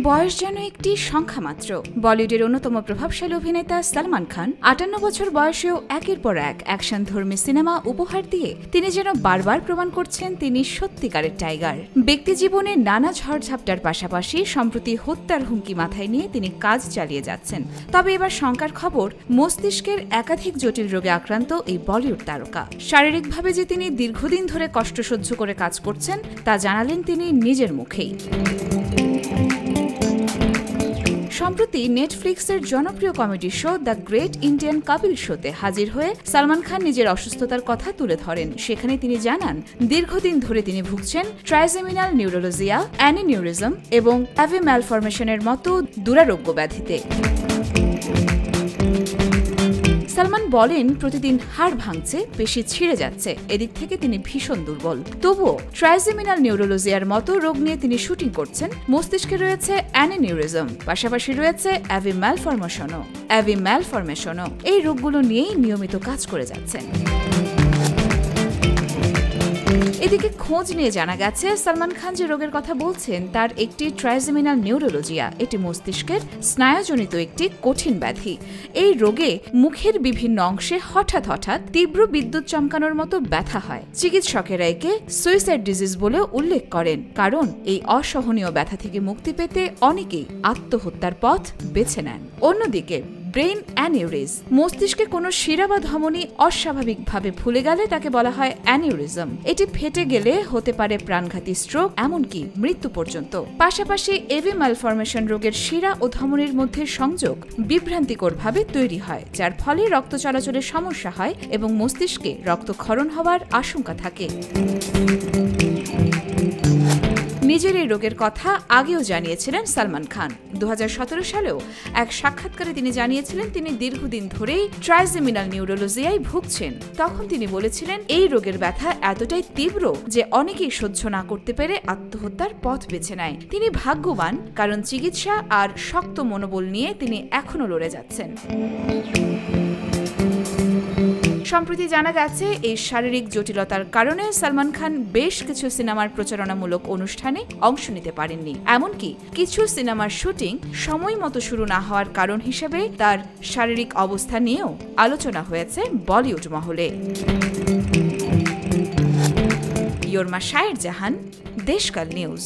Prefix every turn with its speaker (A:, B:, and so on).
A: বয়স যেন একটি সংখ্যা মাত্র। বলিউডের অন্যতম প্রভাবশালী অভিনেতা সালমান খান 58 বছর বয়সেও একের পর এক অ্যাকশনধর্মী সিনেমা উপহার দিয়ে তিনি যেন বারবার প্রমাণ করছেন তিনি সত্যিকারের টাইগার। ব্যক্তিজীবনে নানা ঝড়ঝাপটার পাশাপাশি সম্প্রতি হত্যার হুমকি মাথায় নিয়ে তিনি কাজ চালিয়ে যাচ্ছেন। তবে এবার শঙ্কার খবর, মস্তিষ্কের একাধিক জটিল রোগে আক্রান্ত এই বলিউড তারকা। শারীরিকভাবে যে তিনি দীর্ঘদিন ধরে কষ্ট সহ্য করে কাজ করছেন তা জানালেন তিনি নিজের মুখেই। সম্প্রতি নেটফ্লিক্সের জনপ্রিয় comedy show the great Indian Kapil শোতে হাজির হয়ে সালমান খান নিজের অসুস্থতার কথা তুলে ধরেন। সেখানে তিনি জানান, দীর্ঘদিন ধরে তিনি ভুগছেন ট্রাইজেমিনাল নিউরোলজিয়া, অ্যানিউরিজম এবং অ্যাভি ম্যালফরমেশনের মতো দুরারোগ্য ব্যাধিতে। সালমান বলেন, প্রতিদিন হাড় ভাঙছে, পেশি ছিঁড়ে যাচ্ছে, এদিক থেকে তিনি ভীষণ দুর্বল। তবুও ট্রাইজেমিনাল নিউরোলজিয়ার মতো রোগ নিয়ে তিনি শুটিং করছেন। মস্তিষ্কে রয়েছে অ্যানিউরিজম, পাশাপাশি রয়েছে অ্যাভি ম্যালফরমেশনও। এই রোগগুলো নিয়েই নিয়মিত কাজ করে যাচ্ছেন। এদিকে খোঁজ নিয়ে জানা গেছে, সালমান খান যে রোগের কথা বলছেন তার একটি ট্রাইজেমিনাল নিউরোলজিয়া। এটি মস্তিষ্কের স্নায়ুজনিত একটি কঠিন ব্যাধি। এই রোগে মুখের বিভিন্ন অংশে হঠাৎ তীব্র বিদ্যুৎ চমকানোর মতো ব্যথা হয়। চিকিৎসকেরা একে সুইসাইড ডিজিজ বলেও উল্লেখ করেন, কারণ এই অসহনীয় ব্যথা থেকে মুক্তি পেতে অনেকেই আত্মহত্যার পথ বেছে নেন। অন্যদিকে ব্রেইন অ্যানিউরিজ, মস্তিষ্কে কোনো শিরা বা ধমনী অস্বাভাবিকভাবে ফুলে গেলে তাকে বলা হয় অ্যানিউরিজম। এটি ফেটে গেলে হতে পারে প্রাণঘাতী স্ট্রোক, এমনকি মৃত্যু পর্যন্ত। পাশাপাশি এভি ম্যালফরমেশন রোগের শিরা ও ধমনীর মধ্যে সংযোগ বিভ্রান্তিকরভাবে তৈরি হয়, যার ফলে রক্ত চলাচলের সমস্যা হয় এবং মস্তিষ্কে রক্তক্ষরণ হওয়ার আশঙ্কা থাকে। নিজের এই রোগের কথা আগেও জানিয়েছিলেন সালমান খান। 2017 সালেও এক সাক্ষাৎকারে তিনি জানিয়েছিলেন তিনি দীর্ঘদিন ধরেই ট্রাইজেমিনাল নিউরোলজিয়ায় ভুগছেন। তখন তিনি বলেছিলেন, এই রোগের ব্যথা এতটাই তীব্র যে অনেকেই সহ্য না করতে পেরে আত্মহত্যার পথ বেছে নেয়। তিনি ভাগ্যবান, কারণ চিকিৎসা আর শক্ত মনোবল নিয়ে তিনি এখনো লড়ে যাচ্ছেন। সম্প্রতি জানা গেছে, এই শারীরিক জটিলতার কারণে সালমান খান বেশ কিছু সিনেমার প্রচারণামূলক অনুষ্ঠানে অংশ নিতে পারেননি। এমনকি কিছু সিনেমার শুটিং সময় মতো শুরু না হওয়ার কারণ হিসেবে তার শারীরিক অবস্থা নিয়েও আলোচনা হয়েছে বলিউড মহলে। ইয়োরমা শায়ের জাহান, দেশকাল নিউজ।